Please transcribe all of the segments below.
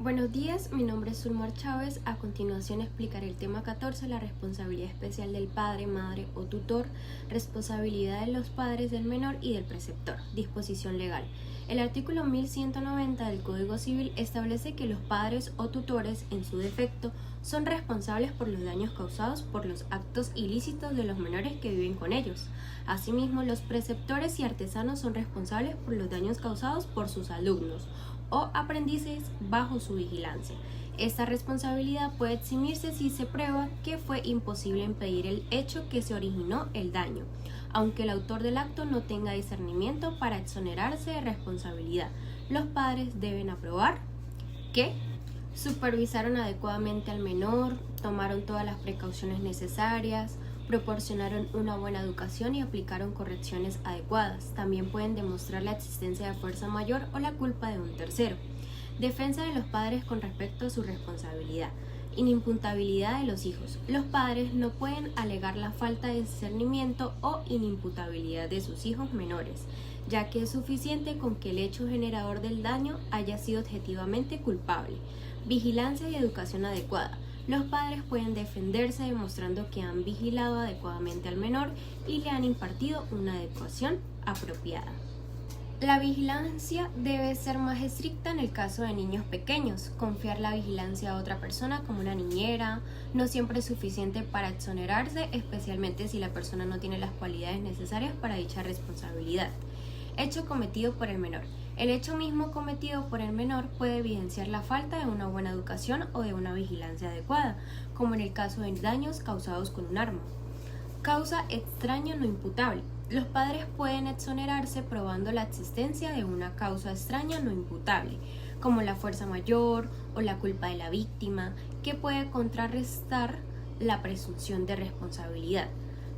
Buenos días, mi nombre es Zulmar Chávez. A continuación explicaré el tema 14, la responsabilidad especial del padre, madre o tutor, responsabilidad de los padres del menor y del preceptor. Disposición legal. El artículo 1190 del Código Civil establece que los padres o tutores, en su defecto, son responsables por los daños causados por los actos ilícitos de los menores que viven con ellos. Asimismo, los preceptores y artesanos son responsables por los daños causados por sus alumnos o aprendices bajo su vigilancia. Esta responsabilidad puede eximirse si se prueba que fue imposible impedir el hecho que se originó el daño, aunque el autor del acto no tenga discernimiento para exonerarse de responsabilidad. Los padres deben aprobar que supervisaron adecuadamente al menor, tomaron todas las precauciones necesarias, proporcionaron una buena educación y aplicaron correcciones adecuadas. También pueden demostrar la existencia de fuerza mayor o la culpa de un tercero. Defensa de los padres con respecto a su responsabilidad. Inimputabilidad de los hijos. Los padres no pueden alegar la falta de discernimiento o inimputabilidad de sus hijos menores, ya que es suficiente con que el hecho generador del daño haya sido objetivamente culpable. Vigilancia y educación adecuada. Los padres pueden defenderse demostrando que han vigilado adecuadamente al menor y le han impartido una educación apropiada. La vigilancia debe ser más estricta en el caso de niños pequeños. Confiar la vigilancia a otra persona como una niñera no siempre es suficiente para exonerarse, especialmente si la persona no tiene las cualidades necesarias para dicha responsabilidad. Hecho cometido por el menor. El hecho mismo cometido por el menor puede evidenciar la falta de una buena educación o de una vigilancia adecuada, como en el caso de daños causados con un arma. Causa extraña no imputable. Los padres pueden exonerarse probando la existencia de una causa extraña no imputable, como la fuerza mayor o la culpa de la víctima, que puede contrarrestar la presunción de responsabilidad.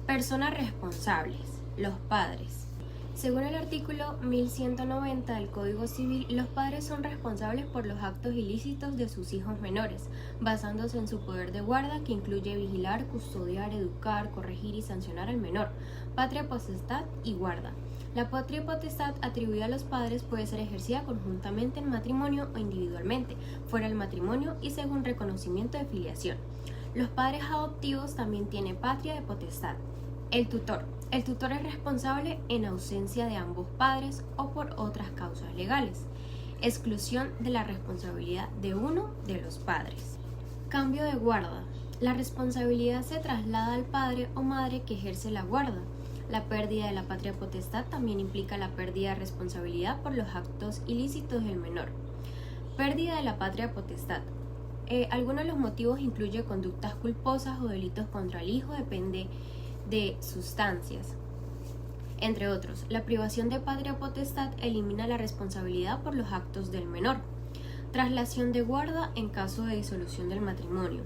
Personas responsables. Los padres. Según el artículo 1190 del Código Civil, los padres son responsables por los actos ilícitos de sus hijos menores, basándose en su poder de guarda, que incluye vigilar, custodiar, educar, corregir y sancionar al menor, patria potestad y guarda. La patria potestad atribuida a los padres puede ser ejercida conjuntamente en matrimonio o individualmente, fuera del matrimonio y según reconocimiento de filiación. Los padres adoptivos también tienen patria de potestad. El tutor. El tutor es responsable en ausencia de ambos padres o por otras causas legales. Exclusión de la responsabilidad de uno de los padres. Cambio de guarda. La responsabilidad se traslada al padre o madre que ejerce la guarda. La pérdida de la patria potestad también implica la pérdida de responsabilidad por los actos ilícitos del menor. Pérdida de la patria potestad. Algunos de los motivos incluyen conductas culposas o delitos contra el hijo, depende de sustancias, entre otros. La privación de patria potestad elimina la responsabilidad por los actos del menor. Traslación de guarda en caso de disolución del matrimonio.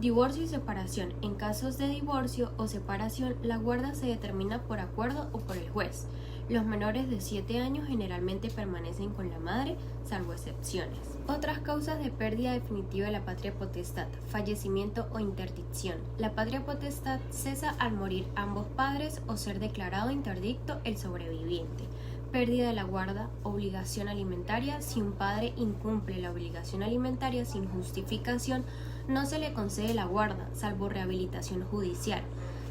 Divorcio y separación. En casos de divorcio o separación, la guarda se determina por acuerdo o por el juez. Los menores de 7 años generalmente permanecen con la madre, salvo excepciones. Otras causas de pérdida definitiva de la patria potestad: fallecimiento o interdicción. La patria potestad cesa al morir ambos padres o ser declarado interdicto el sobreviviente. Pérdida de la guarda, obligación alimentaria. Si un padre incumple la obligación alimentaria sin justificación, no se le concede la guarda, salvo rehabilitación judicial.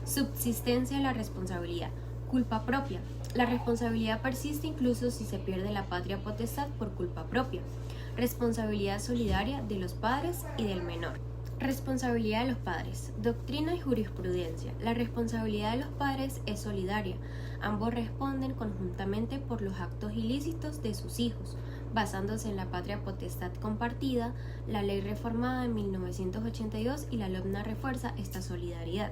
Subsistencia de la responsabilidad. Culpa propia. La responsabilidad persiste incluso si se pierde la patria potestad por culpa propia. Responsabilidad solidaria de los padres y del menor. Responsabilidad de los padres. Doctrina y jurisprudencia. La responsabilidad de los padres es solidaria. Ambos responden conjuntamente por los actos ilícitos de sus hijos, basándose en la patria potestad compartida. La ley reformada en 1982 y la LOMNA refuerza esta solidaridad.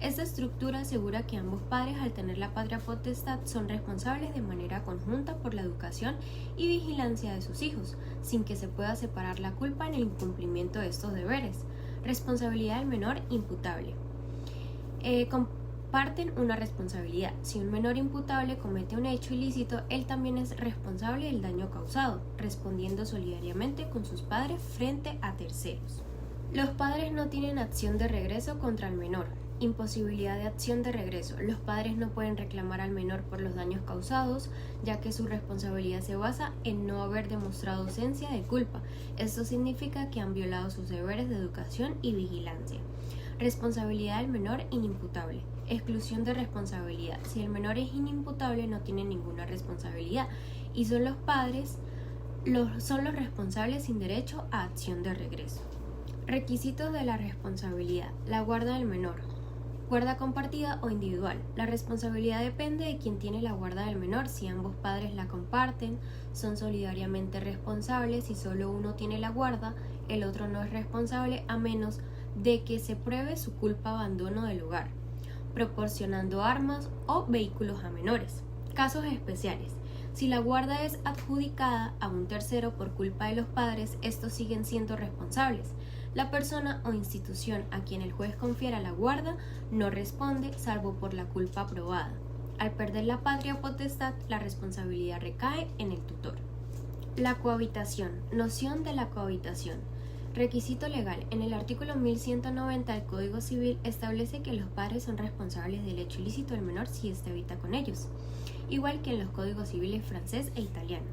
Esta estructura asegura que ambos padres, al tener la patria potestad, son responsables de manera conjunta por la educación y vigilancia de sus hijos, sin que se pueda separar la culpa en el incumplimiento de estos deberes. Responsabilidad del menor imputable. Comparten una responsabilidad. Si un menor imputable comete un hecho ilícito, él también es responsable del daño causado, respondiendo solidariamente con sus padres frente a terceros. Los padres no tienen acción de regreso contra el menor. Imposibilidad de acción de regreso. Los padres no pueden reclamar al menor por los daños causados, ya que su responsabilidad se basa en no haber demostrado ausencia de culpa. Esto significa que han violado sus deberes de educación y vigilancia. Responsabilidad del menor inimputable. Exclusión de responsabilidad. Si el menor es inimputable, no tiene ninguna responsabilidad y son los padres son los responsables sin derecho a acción de regreso. Requisitos de la responsabilidad. La guarda del menor. Guarda compartida o individual. La responsabilidad depende de quién tiene la guarda del menor. Si ambos padres la comparten, son solidariamente responsables. Si solo uno tiene la guarda, el otro no es responsable a menos de que se pruebe su culpa abandono del hogar, proporcionando armas o vehículos a menores. Casos especiales. Si la guarda es adjudicada a un tercero por culpa de los padres, estos siguen siendo responsables. La persona o institución a quien el juez confiera la guarda no responde salvo por la culpa probada. Al perder la patria potestad, la responsabilidad recae en el tutor. La cohabitación. Noción de la cohabitación. Requisito legal. En el artículo 1190 del Código Civil establece que los padres son responsables del hecho ilícito del menor si éste habita con ellos, igual que en los códigos civiles francés e italiano.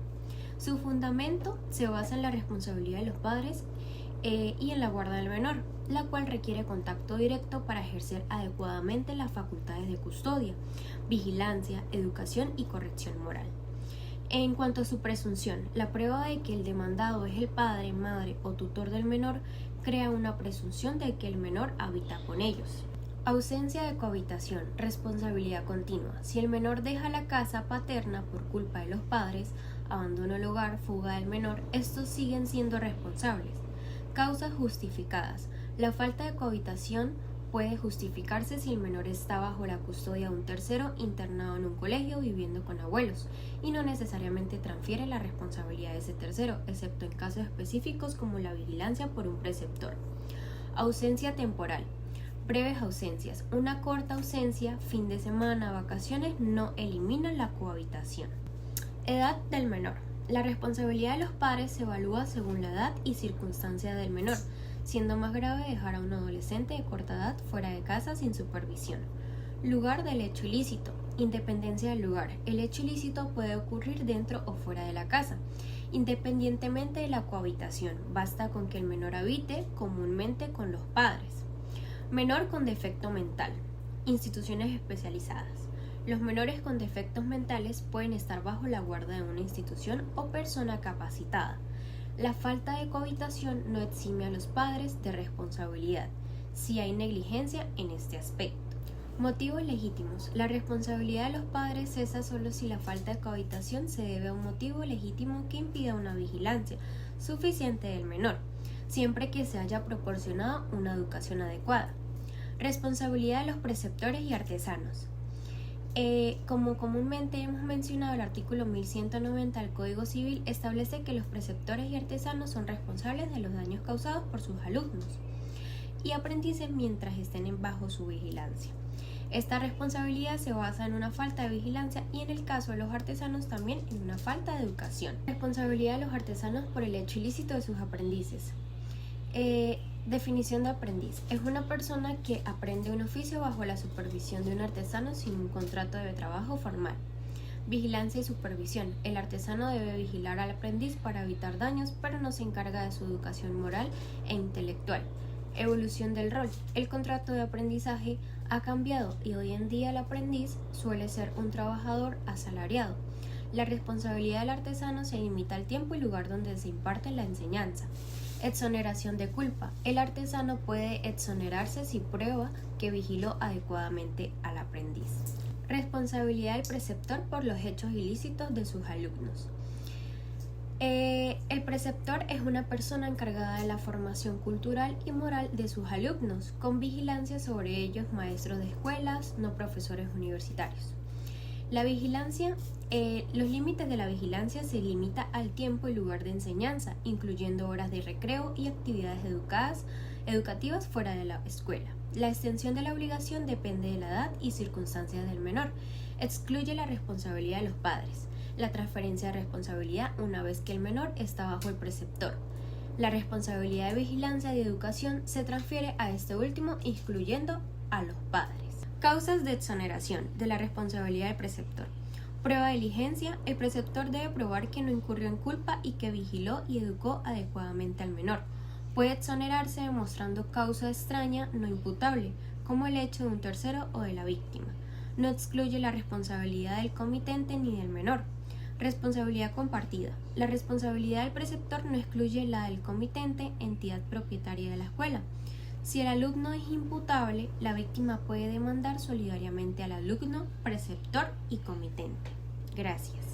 Su fundamento se basa en la responsabilidad de los padres y en la guarda del menor, la cual requiere contacto directo para ejercer adecuadamente las facultades de custodia, vigilancia, educación y corrección moral. En cuanto a su presunción, la prueba de que el demandado es el padre, madre o tutor del menor crea una presunción de que el menor habita con ellos. Ausencia de cohabitación, responsabilidad continua. Si el menor deja la casa paterna por culpa de los padres, abandono el hogar, fuga del menor, estos siguen siendo responsables. Causas justificadas. La falta de cohabitación puede justificarse si el menor está bajo la custodia de un tercero internado en un colegio viviendo con abuelos y no necesariamente transfiere la responsabilidad de ese tercero, excepto en casos específicos como la vigilancia por un preceptor. Ausencia temporal. Breves ausencias. Una corta ausencia, fin de semana, vacaciones, no eliminan la cohabitación. Edad del menor. La responsabilidad de los padres se evalúa según la edad y circunstancias del menor, siendo más grave dejar a un adolescente de corta edad fuera de casa sin supervisión. Lugar del hecho ilícito. Independencia del lugar. El hecho ilícito puede ocurrir dentro o fuera de la casa, independientemente de la cohabitación. Basta con que el menor habite comúnmente con los padres. Menor con defecto mental. Instituciones especializadas. Los menores con defectos mentales pueden estar bajo la guarda de una institución o persona capacitada. La falta de cohabitación no exime a los padres de responsabilidad, si hay negligencia en este aspecto. Motivos legítimos. La responsabilidad de los padres cesa solo si la falta de cohabitación se debe a un motivo legítimo que impida una vigilancia suficiente del menor, siempre que se haya proporcionado una educación adecuada. Responsabilidad de los preceptores y artesanos. Como comúnmente hemos mencionado, el artículo 1190 del Código Civil establece que los preceptores y artesanos son responsables de los daños causados por sus alumnos y aprendices mientras estén bajo su vigilancia. Esta responsabilidad se basa en una falta de vigilancia y en el caso de los artesanos también en una falta de educación. Responsabilidad de los artesanos por el hecho ilícito de sus aprendices. Definición de aprendiz. Es una persona que aprende un oficio bajo la supervisión de un artesano sin un contrato de trabajo formal. Vigilancia y supervisión. El artesano debe vigilar al aprendiz para evitar daños, pero no se encarga de su educación moral e intelectual. Evolución del rol. El contrato de aprendizaje ha cambiado y hoy en día el aprendiz suele ser un trabajador asalariado. La responsabilidad del artesano se limita al tiempo y lugar donde se imparte la enseñanza. Exoneración de culpa. El artesano puede exonerarse si prueba que vigiló adecuadamente al aprendiz. Responsabilidad del preceptor por los hechos ilícitos de sus alumnos. El preceptor es una persona encargada de la formación cultural y moral de sus alumnos, con vigilancia sobre ellos maestros de escuelas, no profesores universitarios. La vigilancia, los límites de la vigilancia se limita al tiempo y lugar de enseñanza, incluyendo horas de recreo y actividades educativas fuera de la escuela. La extensión de la obligación depende de la edad y circunstancias del menor. Excluye la responsabilidad de los padres. La transferencia de responsabilidad una vez que el menor está bajo el preceptor. La responsabilidad de vigilancia y educación se transfiere a este último, incluyendo a los padres. Causas de exoneración de la responsabilidad del preceptor. Prueba de diligencia. El preceptor debe probar que no incurrió en culpa y que vigiló y educó adecuadamente al menor. Puede exonerarse demostrando causa extraña no imputable, como el hecho de un tercero o de la víctima. No excluye la responsabilidad del comitente ni del menor. Responsabilidad compartida. La responsabilidad del preceptor no excluye la del comitente, entidad propietaria de la escuela. Si el alumno es imputable, la víctima puede demandar solidariamente al alumno, preceptor y comitente. Gracias.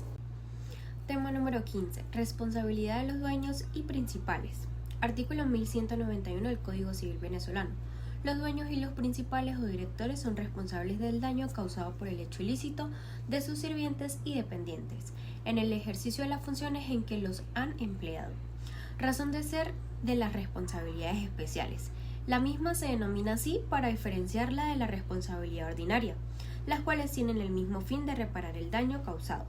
Tema número 15. Responsabilidad de los dueños y principales. Artículo 1191 del Código Civil venezolano. Los dueños y los principales o directores son responsables del daño causado por el hecho ilícito de sus sirvientes y dependientes, en el ejercicio de las funciones en que los han empleado. Razón de ser de las responsabilidades especiales. La misma se denomina así para diferenciarla de la responsabilidad ordinaria, las cuales tienen el mismo fin de reparar el daño causado,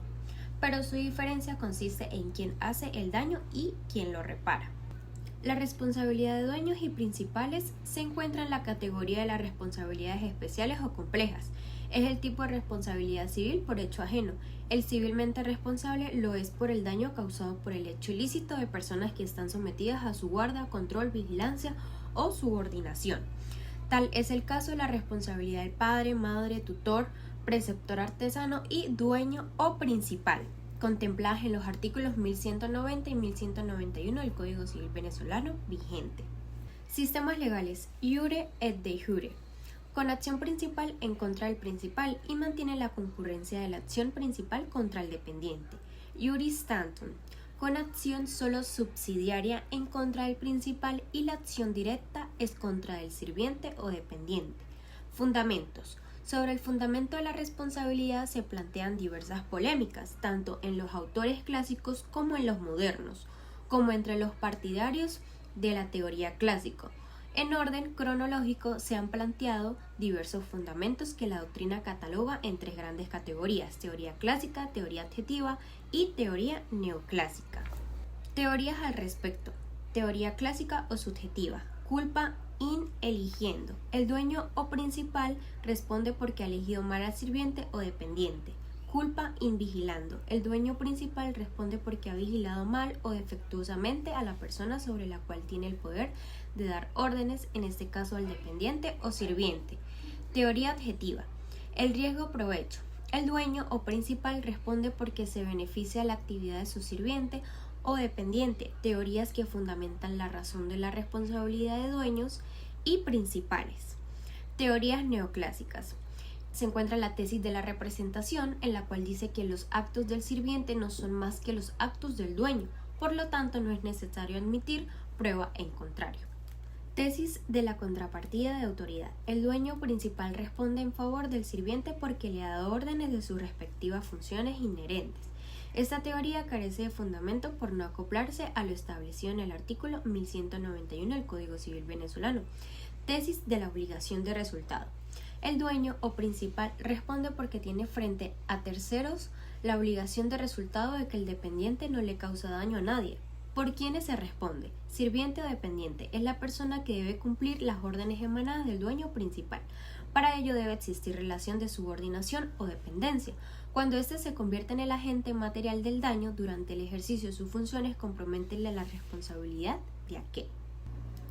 pero su diferencia consiste en quién hace el daño y quién lo repara. La responsabilidad de dueños y principales se encuentra en la categoría de las responsabilidades especiales o complejas. Es el tipo de responsabilidad civil por hecho ajeno. El civilmente responsable lo es por el daño causado por el hecho ilícito de personas que están sometidas a su guarda, control, vigilancia o subordinación. Tal es el caso de la responsabilidad del padre, madre, tutor, preceptor artesano y dueño o principal, contempladas en los artículos 1190 y 1191 del Código Civil venezolano vigente. Sistemas legales. Iure et de jure. Con acción principal en contra del principal y mantiene la concurrencia de la acción principal contra el dependiente. Iuris tantum. Con acción solo subsidiaria en contra del principal y la acción directa es contra el sirviente o dependiente. Fundamentos. Sobre el fundamento de la responsabilidad se plantean diversas polémicas, tanto en los autores clásicos como en los modernos, como entre los partidarios de la teoría clásica. En orden cronológico se han planteado diversos fundamentos que la doctrina cataloga en tres grandes categorías: teoría clásica, teoría adjetiva y teoría neoclásica. Teorías al respecto. Teoría clásica o subjetiva. Culpa in eligiendo. El dueño o principal responde porque ha elegido mal al sirviente o dependiente. Culpa in vigilando. El dueño principal responde porque ha vigilado mal o defectuosamente a la persona sobre la cual tiene el poder de dar órdenes, en este caso al dependiente o sirviente. Teoría adjetiva. El riesgo provecho. El dueño o principal responde porque se beneficia la actividad de su sirviente o dependiente. Teorías que fundamentan la razón de la responsabilidad de dueños y principales. Teorías neoclásicas. Se encuentra la tesis de la representación, en la cual dice que los actos del sirviente no son más que los actos del dueño, por lo tanto no es necesario admitir prueba en contrario. Tesis de la contrapartida de autoridad. El dueño principal responde en favor del sirviente porque le ha dado órdenes de sus respectivas funciones inherentes. Esta teoría carece de fundamento por no acoplarse a lo establecido en el artículo 1191 del Código Civil venezolano. Tesis de la obligación de resultado. El dueño o principal responde porque tiene frente a terceros la obligación de resultado de que el dependiente no le causa daño a nadie. ¿Por quiénes se responde? Sirviente o dependiente es la persona que debe cumplir las órdenes emanadas del dueño principal. Para ello debe existir relación de subordinación o dependencia. Cuando éste se convierte en el agente material del daño durante el ejercicio de sus funciones, comprométele la responsabilidad de aquel.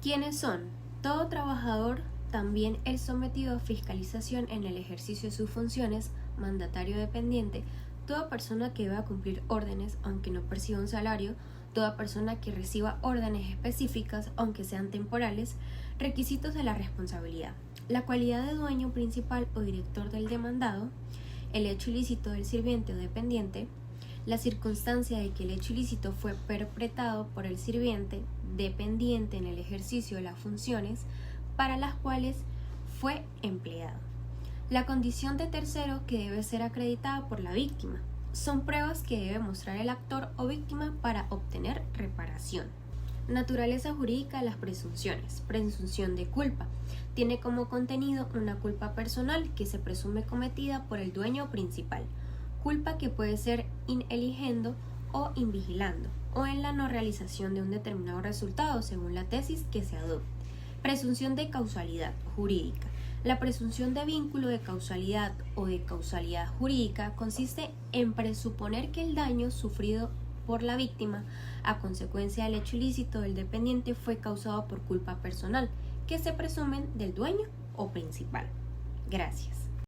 ¿Quiénes son? Todo trabajador, también el sometido a fiscalización en el ejercicio de sus funciones, mandatario dependiente, toda persona que deba cumplir órdenes aunque no perciba un salario, toda persona que reciba órdenes específicas aunque sean temporales. Requisitos de la responsabilidad: la cualidad de dueño principal o director del demandado, el hecho ilícito del sirviente o dependiente, la circunstancia de que el hecho ilícito fue perpetrado por el sirviente dependiente en el ejercicio de las funciones para las cuales fue empleado, la condición de tercero que debe ser acreditada por la víctima. Son pruebas que debe mostrar el actor o víctima para obtener reparación. Naturaleza jurídica de las presunciones. Presunción de culpa. Tiene como contenido una culpa personal que se presume cometida por el dueño principal. Culpa que puede ser in eligendo o invigilando, o en la no realización de un determinado resultado según la tesis que se adopte. Presunción de causalidad jurídica. La presunción de vínculo de causalidad o de causalidad jurídica consiste en presuponer que el daño sufrido por la víctima a consecuencia del hecho ilícito del dependiente fue causado por culpa personal, que se presumen del dueño o principal. Gracias.